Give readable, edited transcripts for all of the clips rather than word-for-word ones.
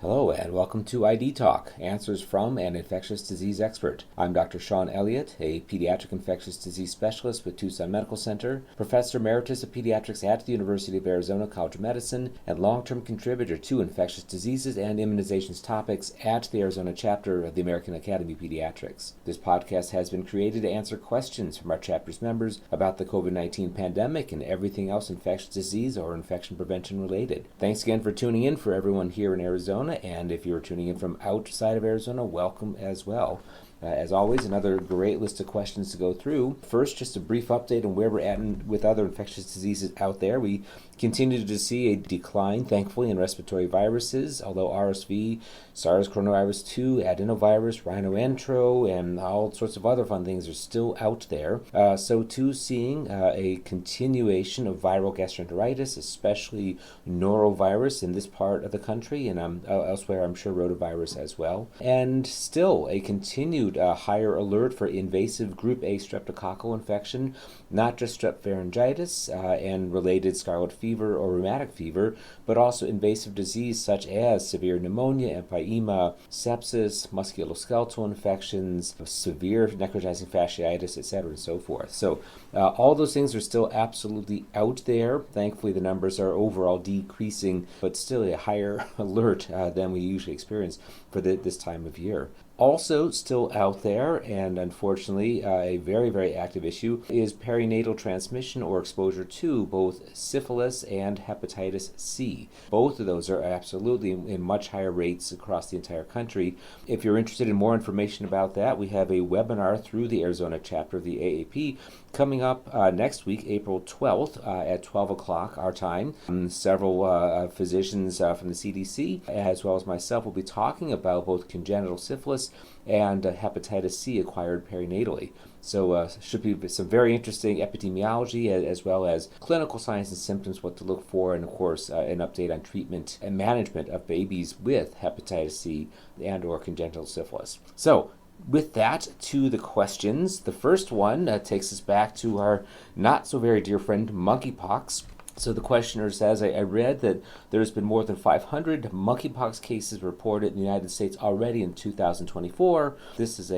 Hello and welcome to ID Talk, answers from an infectious disease expert. I'm Dr. Sean Elliott, a pediatric infectious disease specialist with Tucson Medical Center, professor emeritus of pediatrics at the University of Arizona College of Medicine, and long-term contributor to infectious diseases and immunizations topics at the Arizona chapter of the American Academy of Pediatrics. This podcast has been created to answer questions from our chapter's members about the COVID-19 pandemic and everything else infectious disease or infection prevention related. Thanks again for tuning in for everyone here in Arizona. And if you're tuning in from outside of Arizona, welcome as well. As always, another great list of questions to go through. First, just a brief update on where we're at with other infectious diseases out there. We continue to see a decline, thankfully, in respiratory viruses, although RSV, SARS coronavirus 2, adenovirus, rhinoantro, and all sorts of other fun things are still out there. So too, seeing a continuation of viral gastroenteritis, especially norovirus in this part of the country, and elsewhere, I'm sure rotavirus as well. And still a continued higher alert for invasive group A streptococcal infection, not just strep pharyngitis and related scarlet fever or rheumatic fever, but also invasive disease such as severe pneumonia, empyema, sepsis, musculoskeletal infections, severe necrotizing fasciitis, etc., and so forth. So all those things are still absolutely out there. Thankfully, the numbers are overall decreasing, but still a higher alert than we usually experience for this time of year. Also still out there, and unfortunately a very, very active issue, is perinatal transmission or exposure to both syphilis and hepatitis C. Both of those are absolutely in much higher rates across the entire country. If you're interested in more information about that, we have a webinar through the Arizona chapter of the AAP coming up next week, April 12th at 12 o'clock our time. Several physicians from the CDC, as well as myself, will be talking about both congenital syphilis and hepatitis C acquired perinatally. So should be some very interesting epidemiology as well as clinical signs and symptoms, what to look for, and of course an update on treatment and management of babies with hepatitis C and or congenital syphilis. So with that, to the questions. The first one takes us back to our not so very dear friend monkeypox. So the questioner says, I read that there's been more than 500 monkeypox cases reported in the United States already in 2024. This is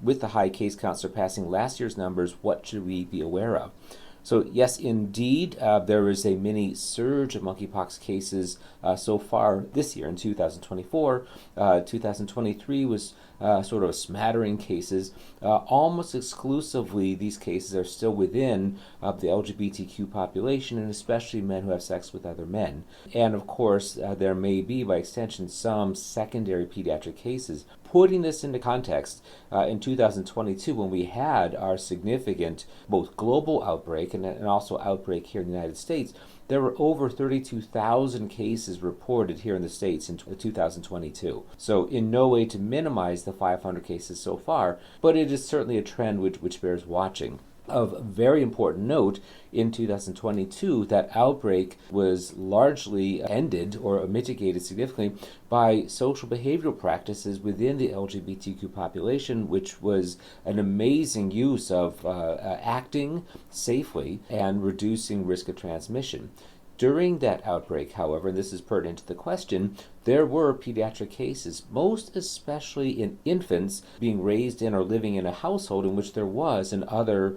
with the high case count surpassing last year's numbers, what should we be aware of? So yes, indeed, there is a mini surge of monkeypox cases so far this year in 2024. 2023 was sort of a smattering cases. Almost exclusively, these cases are still within the LGBTQ population, and especially men who have sex with other men. And of course, there may be, by extension, some secondary pediatric cases. Putting this into context, in 2022, when we had our significant both global outbreak and also outbreak here in the United States, there were over 32,000 cases reported here in the States in 2022. So in no way to minimize the 500 cases so far, but it is certainly a trend which bears watching. Of very important note, in 2022, that outbreak was largely ended or mitigated significantly by social behavioral practices within the LGBTQ population, which was an amazing use of acting safely and reducing risk of transmission. During that outbreak, however, and this is pertinent to the question, there were pediatric cases, most especially in infants being raised in or living in a household in which there was another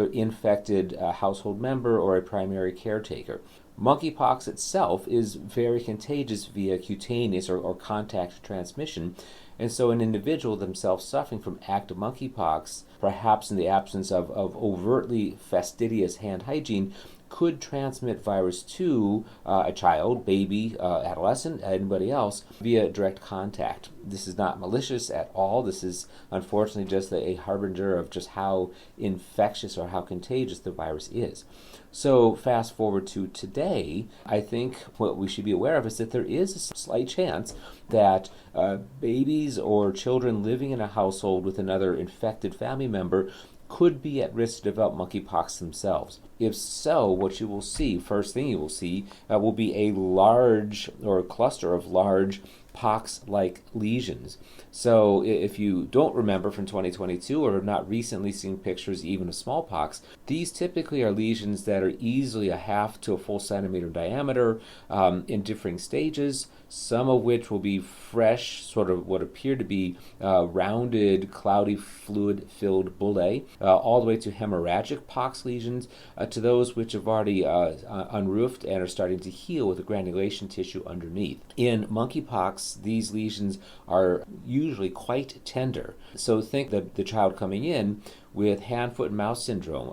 infected household member or a primary caretaker. Monkeypox itself is very contagious via cutaneous or contact transmission, and so an individual themselves suffering from active monkeypox, perhaps in the absence of overtly fastidious hand hygiene, could transmit virus to a child, baby, adolescent, anybody else via direct contact. This is not malicious at all. This is unfortunately just a harbinger of just how infectious or how contagious the virus is. So fast forward to today, I think what we should be aware of is that there is a slight chance that babies or children living in a household with another infected family member could be at risk to develop monkeypox themselves. If so, what you will see, first thing you will see, will be a large or a cluster of large pox-like lesions. So if you don't remember from 2022 or have not recently seen pictures even of smallpox, these typically are lesions that are easily a half to a full centimeter diameter in differing stages, some of which will be fresh, sort of what appear to be rounded, cloudy, fluid-filled bullae, all the way to hemorrhagic pox lesions, to those which have already unroofed and are starting to heal with the granulation tissue underneath. In monkeypox, these lesions are usually quite tender. So think that the child coming in with hand, foot, and mouth syndrome,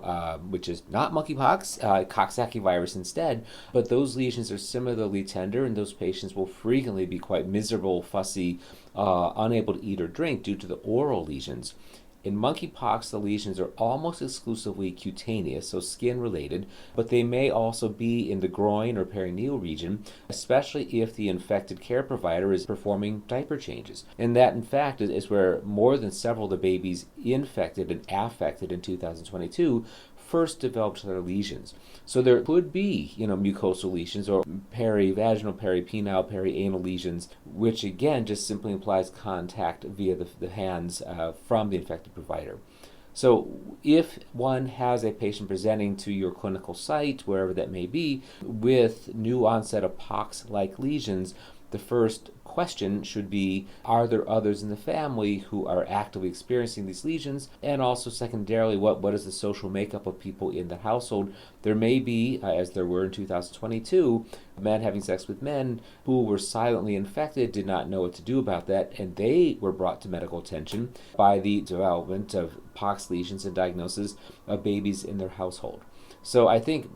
which is not monkeypox, Coxsackie virus instead, but those lesions are similarly tender, and those patients will frequently be quite miserable, fussy, unable to eat or drink due to the oral lesions. In monkeypox, the lesions are almost exclusively cutaneous, so skin-related, but they may also be in the groin or perineal region, especially if the infected care provider is performing diaper changes. And that, in fact, is where more than several of the babies infected and affected in 2022 first developed their lesions. So there could be, mucosal lesions or perivaginal, peripenile, perianal lesions, which again just simply implies contact via the hands from the infected provider. So if one has a patient presenting to your clinical site, wherever that may be, with new onset of pox-like lesions, the first question should be, are there others in the family who are actively experiencing these lesions? And also secondarily, what is the social makeup of people in the household? There may be, as there were in 2022, men having sex with men who were silently infected, did not know what to do about that, and they were brought to medical attention by the development of pox lesions and diagnosis of babies in their household. So I think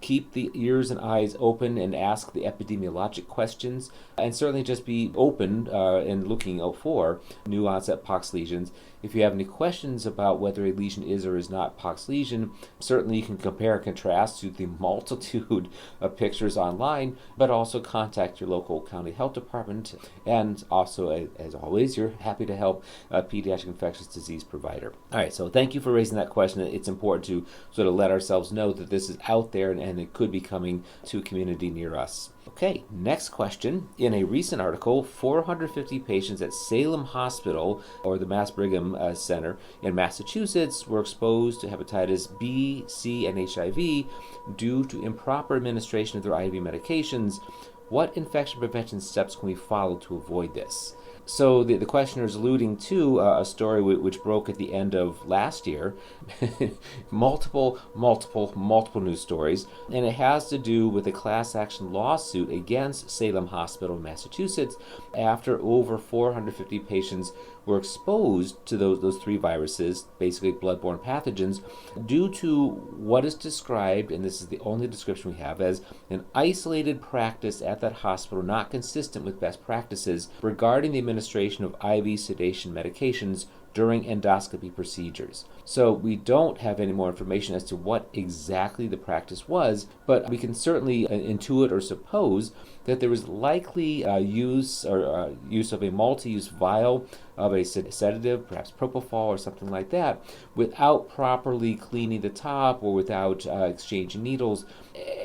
keep the ears and eyes open and ask the epidemiologic questions, and certainly just be open and looking out for new onset pox lesions. If you have any questions about whether a lesion is or is not pox lesion, certainly you can compare and contrast to the multitude of pictures online, but also contact your local county health department. And also, as always, you're happy to help a pediatric infectious disease provider. All right, so thank you for raising that question. It's important to sort of let ourselves know that this is out there and it could be coming to a community near us. Okay, next question. In a recent article, 450 patients at Salem Hospital, or the Mass Brigham Center in Massachusetts, were exposed to hepatitis B, C, and HIV due to improper administration of their IV medications. What infection prevention steps can we follow to avoid this? So the questioner is alluding to a story which broke at the end of last year, multiple news stories, and it has to do with a class action lawsuit against Salem Hospital, Massachusetts, after over 450 patients were exposed to those three viruses, basically bloodborne pathogens, due to what is described, and this is the only description we have, as an isolated practice at that hospital not consistent with best practices regarding the administration of IV sedation medications during endoscopy procedures. So we don't have any more information as to what exactly the practice was, but we can certainly intuit or suppose that there was likely use of a multi-use vial of a sedative, perhaps propofol or something like that, without properly cleaning the top or without exchanging needles,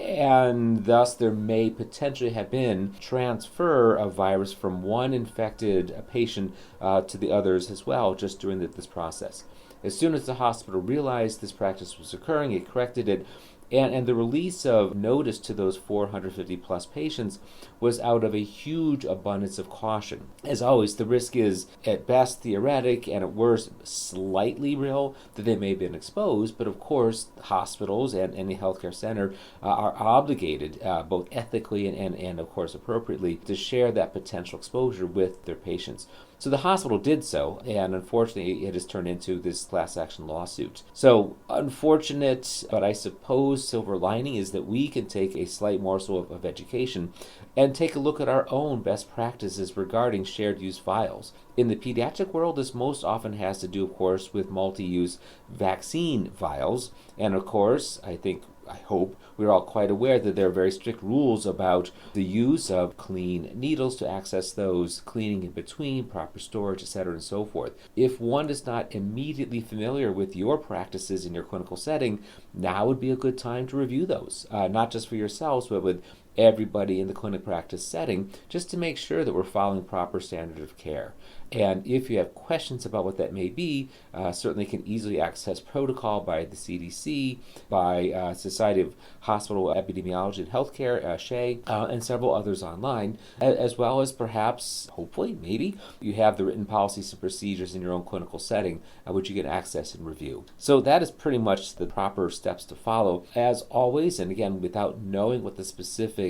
and thus there may potentially have been transfer of virus from one infected patient to the others as well, just during this process. As soon as the hospital realized this practice was occurring, it corrected it, and the release of notice to those 450 plus patients was out of a huge abundance of caution. As always, the risk is at best theoretic and at worst slightly real that they may have been exposed, but of course hospitals and any healthcare center are obligated both ethically and of course appropriately to share that potential exposure with their patients. So the hospital did so, and unfortunately it has turned into this class action lawsuit. So unfortunate, but I suppose silver lining is that we can take a slight morsel of education and take a look at our own best practices regarding shared use vials. In the pediatric world, this most often has to do, of course, with multi-use vaccine vials. And of course, I think I hope we're all quite aware that there are very strict rules about the use of clean needles to access those, cleaning in between, proper storage, etc., and so forth. If one is not immediately familiar with your practices in your clinical setting, now would be a good time to review those, not just for yourselves, but with everybody in the clinic practice setting, just to make sure that we're following proper standard of care. And if you have questions about what that may be, certainly can easily access protocol by the CDC, by Society of Hospital Epidemiology and Healthcare, SHEA, and several others online, as well as perhaps, hopefully, maybe, you have the written policies and procedures in your own clinical setting, which you can access and review. So that is pretty much the proper steps to follow. As always, and again, without knowing what the specific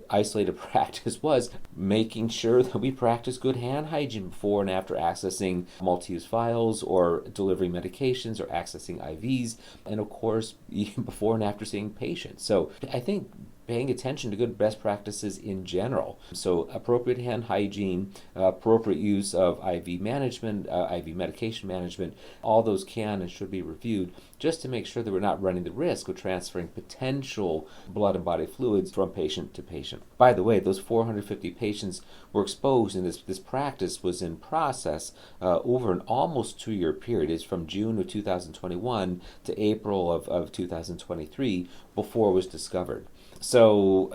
isolated practice was, making sure that we practice good hand hygiene before and after accessing multi-use vials or delivering medications or accessing IVs, and of course even before and after seeing patients. So I think paying attention to good best practices in general. So appropriate hand hygiene, appropriate use of IV management, IV medication management, all those can and should be reviewed just to make sure that we're not running the risk of transferring potential blood and body fluids from patient to patient. By the way, those 450 patients were exposed, and this practice was in process over an almost 2-year period. It's from June of 2021 to April of 2023 before it was discovered. So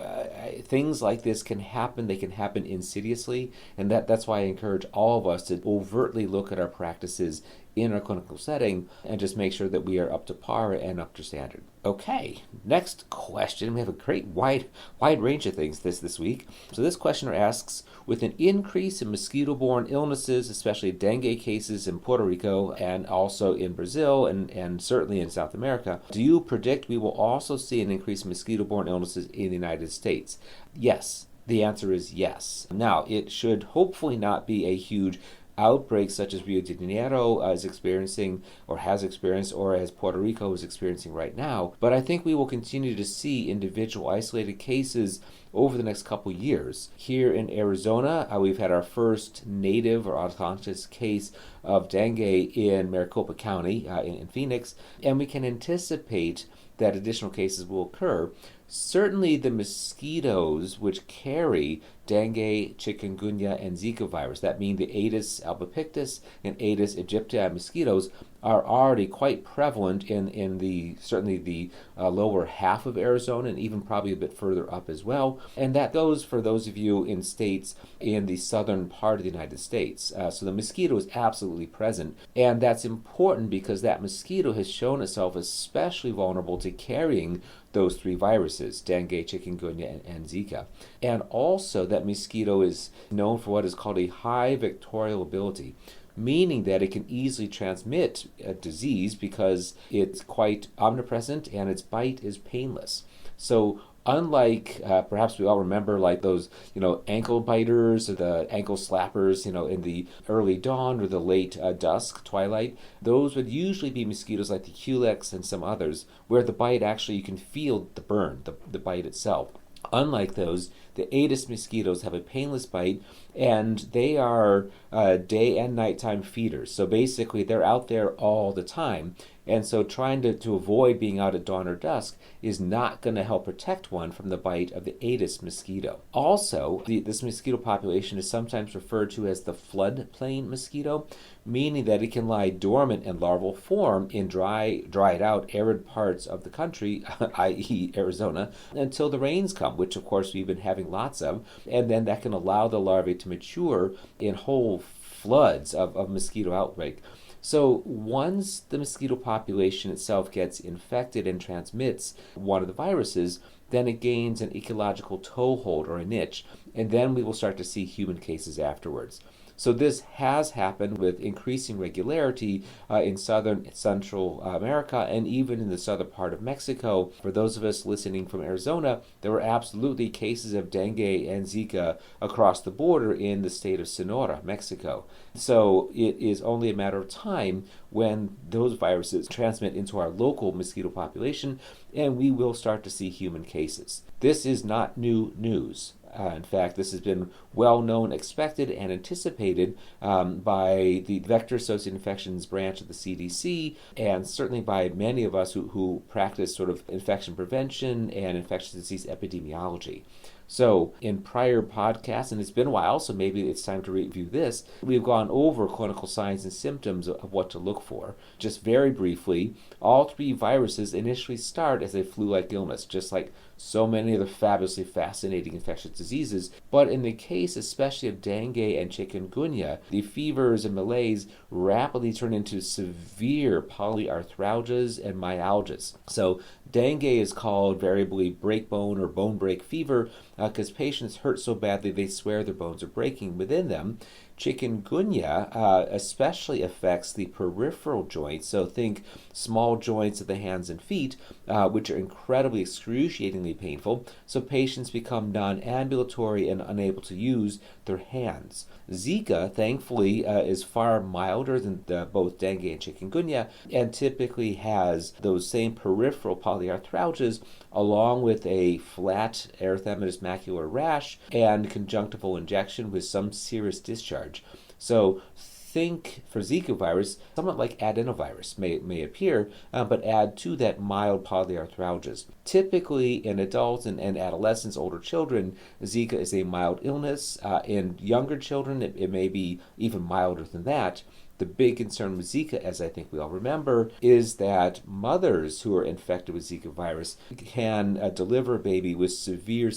things like this can happen. They can happen insidiously, and that's why I encourage all of us to overtly look at our practices in our clinical setting and just make sure that we are up to par and up to standard. Okay, next question. We have a great wide range of things this week. So this questioner asks, with an increase in mosquito-borne illnesses, especially dengue cases in Puerto Rico and also in Brazil and certainly in South America, do you predict we will also see an increase in mosquito-borne illnesses in the United States? Yes. The answer is yes. Now, it should hopefully not be a huge outbreaks such as Rio de Janeiro is experiencing or has experienced, or as Puerto Rico is experiencing right now. But I think we will continue to see individual isolated cases over the next couple years. Here in Arizona, we've had our first native or autochthonous case of dengue in Maricopa County in Phoenix, and we can anticipate that additional cases will occur. Certainly the mosquitoes which carry dengue, chikungunya, and Zika virus, that means the Aedes albopictus and Aedes aegypti mosquitoes, are already quite prevalent in the certainly the lower half of Arizona and even probably a bit further up as well. And that goes for those of you in states in the southern part of the United States. So the mosquito is absolutely present. And that's important because that mosquito has shown itself especially vulnerable to carrying those 3 viruses, dengue, chikungunya, and Zika. And also that mosquito is known for what is called a high vectorial ability, meaning that it can easily transmit a disease because it's quite omnipresent and its bite is painless. So unlike, perhaps we all remember like those, ankle biters or the ankle slappers, in the early dawn or the late dusk, twilight, those would usually be mosquitoes like the Culex and some others, where the bite actually, you can feel the burn, the bite itself. Unlike those, the Aedes mosquitoes have a painless bite, and they are day and nighttime feeders. So basically, they're out there all the time. And so trying to avoid being out at dawn or dusk is not going to help protect one from the bite of the Aedes mosquito. Also, this mosquito population is sometimes referred to as the floodplain mosquito, meaning that it can lie dormant in larval form in dried out, arid parts of the country, i.e. Arizona, until the rains come, which of course we've been having lots of, and then that can allow the larvae to mature in whole floods of mosquito outbreak. So once the mosquito population itself gets infected and transmits one of the viruses, then it gains an ecological toehold or a niche, and then we will start to see human cases afterwards. So this has happened with increasing regularity in southern and central America and even in the southern part of Mexico. For those of us listening from Arizona, there were absolutely cases of dengue and Zika across the border in the state of Sonora, Mexico. So it is only a matter of time when those viruses transmit into our local mosquito population, and we will start to see human cases. This is not new news. In fact, this has been well known, expected, and anticipated by the vector-associated infections branch of the CDC, and certainly by many of us who practice sort of infection prevention and infectious disease epidemiology. So in prior podcasts, and it's been a while, so maybe it's time to review this, we've gone over clinical signs and symptoms of what to look for. Just very briefly, all three viruses initially start as a flu-like illness, just like so many of the fabulously fascinating infectious diseases. But in the case especially of dengue and chikungunya, the fevers and malaise rapidly turn into severe polyarthralgias and myalgias. So dengue is called variably break bone or bone break fever because patients hurt so badly they swear their bones are breaking within them. Chikungunya especially affects the peripheral joints, so think small joints of the hands and feet, which are incredibly excruciatingly painful, so patients become non-ambulatory and unable to use their hands. Zika, thankfully, is far milder than both dengue and chikungunya, and typically has those same peripheral polyarthralgias, along with a flat erythematous macular rash and conjunctival injection with some serous discharge. So think for Zika virus, somewhat like adenovirus may appear, but add to that mild polyarthralgias. Typically in adults and adolescents, older children, Zika is a mild illness. In younger children, it may be even milder than that. The big concern with Zika, as I think we all remember, is that mothers who are infected with Zika virus can deliver a baby with severe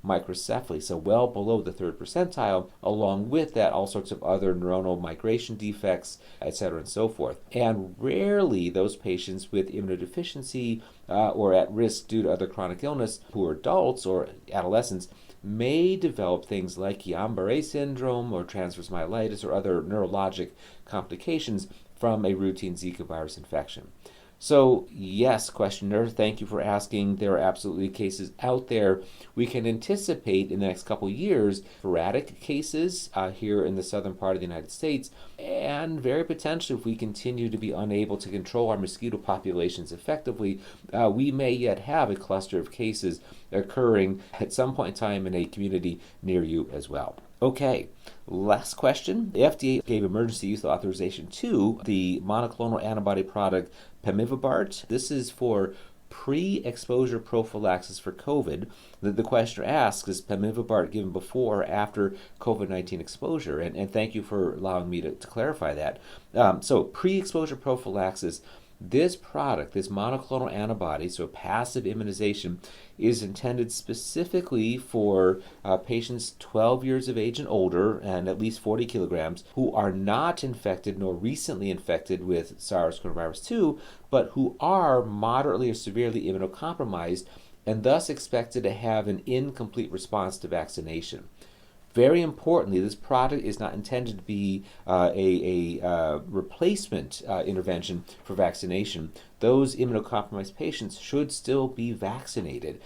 microcephaly, so well below the third percentile, along with that all sorts of other neuronal migration defects, etc. and so forth. And rarely those patients with immunodeficiency or at risk due to other chronic illness who are adults or adolescents may develop things like Guillain-Barré syndrome or transverse myelitis or other neurologic complications from a routine Zika virus infection. So yes, questioner, thank you for asking. There are absolutely cases out there. We can anticipate in the next couple of years sporadic cases here in the southern part of the United States, and very potentially if we continue to be unable to control our mosquito populations effectively, we may yet have a cluster of cases occurring at some point in time in a community near you as well. Okay, last question. The FDA gave emergency use authorization to the monoclonal antibody product pemivibart. This is for pre-exposure prophylaxis for COVID. The questioner asks, is pemivibart given before or after COVID-19 exposure? And thank you for allowing me to clarify that. So pre-exposure prophylaxis, this product, this monoclonal antibody, so passive immunization, is intended specifically for patients 12 years of age and older and at least 40 kilograms who are not infected nor recently infected with SARS-CoV-2, but who are moderately or severely immunocompromised and thus expected to have an incomplete response to vaccination. Very importantly, this product is not intended to be a replacement intervention for vaccination. Those immunocompromised patients should still be vaccinated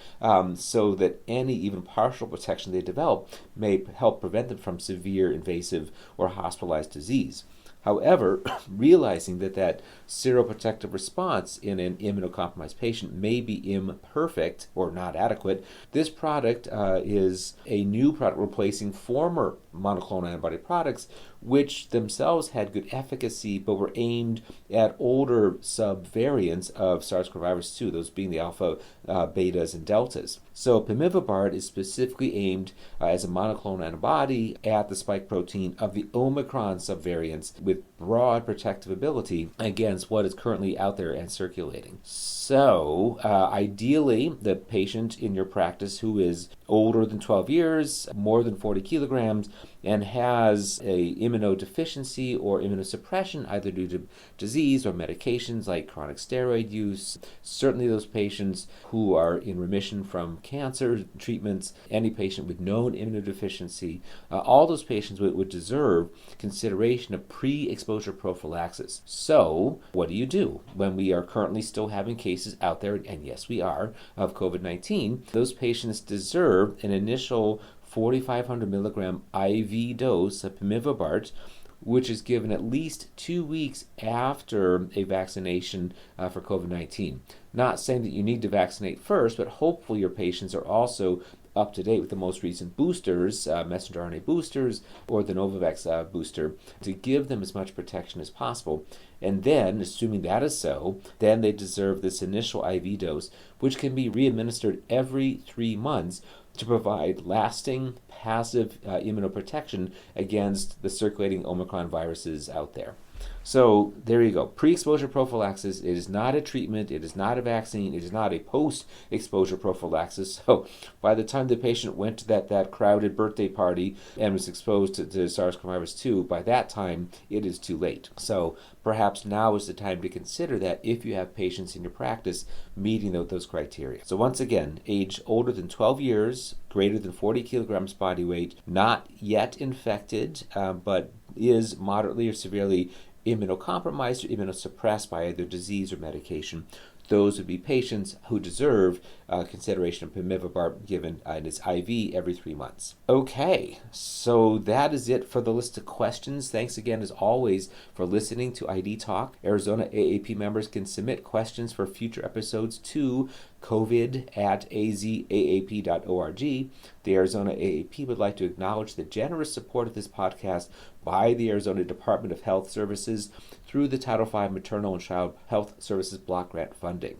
so that any even partial protection they develop may help prevent them from severe, invasive, or hospitalized disease. However, realizing that seroprotective response in an immunocompromised patient may be imperfect or not adequate, this product is a new product replacing former monoclonal antibody products, which themselves had good efficacy but were aimed at older subvariants of SARS-CoV-2, those being the alpha, betas, and deltas. So pemivibart is specifically aimed as a monoclonal antibody at the spike protein of the Omicron subvariants with broad protective ability against what is currently out there and circulating. So ideally, the patient in your practice who is older than 12 years, more than 40 kilograms, and has a immunodeficiency or immunosuppression either due to disease or medications like chronic steroid use, certainly those patients who are in remission from cancer treatments, any patient with known immunodeficiency, all those patients would deserve consideration of pre-exposure prophylaxis. So what do when we are currently still having cases out there, and yes we are, of COVID-19? Those patients deserve an initial 4,500 milligram IV dose of pemivibart, which is given at least 2 weeks after a vaccination for COVID-19. Not saying that you need to vaccinate first, but hopefully your patients are also up to date with the most recent boosters, messenger RNA boosters, or the Novavax booster, to give them as much protection as possible. And then, assuming that is so, then they deserve this initial IV dose, which can be re-administered every 3 months to provide lasting, passive immunoprotection against the circulating Omicron viruses out there. So there you go. Pre-exposure prophylaxis, it is not a treatment, it is not a vaccine, it is not a post-exposure prophylaxis. So by the time the patient went to that crowded birthday party and was exposed to SARS-CoV-2, by that time it is too late. So perhaps now is the time to consider that if you have patients in your practice meeting those criteria. So once again, age older than 12 years, greater than 40 kilograms body weight, not yet infected, but is moderately or severely immunocompromised or immunosuppressed by either disease or medication. Those would be patients who deserve consideration of pemivibart given in its IV every 3 months. Okay, so that is it for the list of questions. Thanks again, as always, for listening to ID Talk. Arizona AAP members can submit questions for future episodes to covid@azaap.org. The Arizona AAP would like to acknowledge the generous support of this podcast by the Arizona Department of Health Services through the Title V Maternal and Child Health Services Block Grant funding.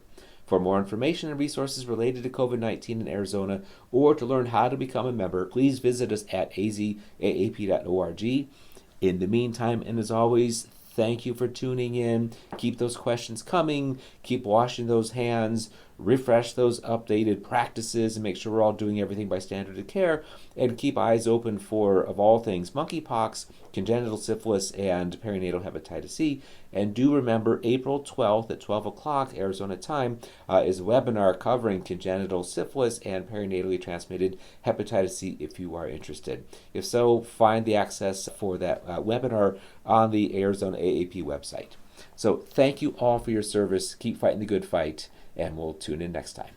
For more information and resources related to COVID-19 in Arizona, or to learn how to become a member, please visit us at azaap.org. In the meantime, and as always, thank you for tuning in. Keep those questions coming. Keep washing those hands. Refresh those updated practices and make sure we're all doing everything by standard of care. And keep eyes open for, of all things, monkeypox, congenital syphilis, and perinatal hepatitis C. And do remember, April 12th at 12 o'clock Arizona time is a webinar covering congenital syphilis and perinatally transmitted hepatitis C if you are interested. If so, find the access for that webinar on the Arizona AAP website. So thank you all for your service. Keep fighting the good fight, and we'll tune in next time.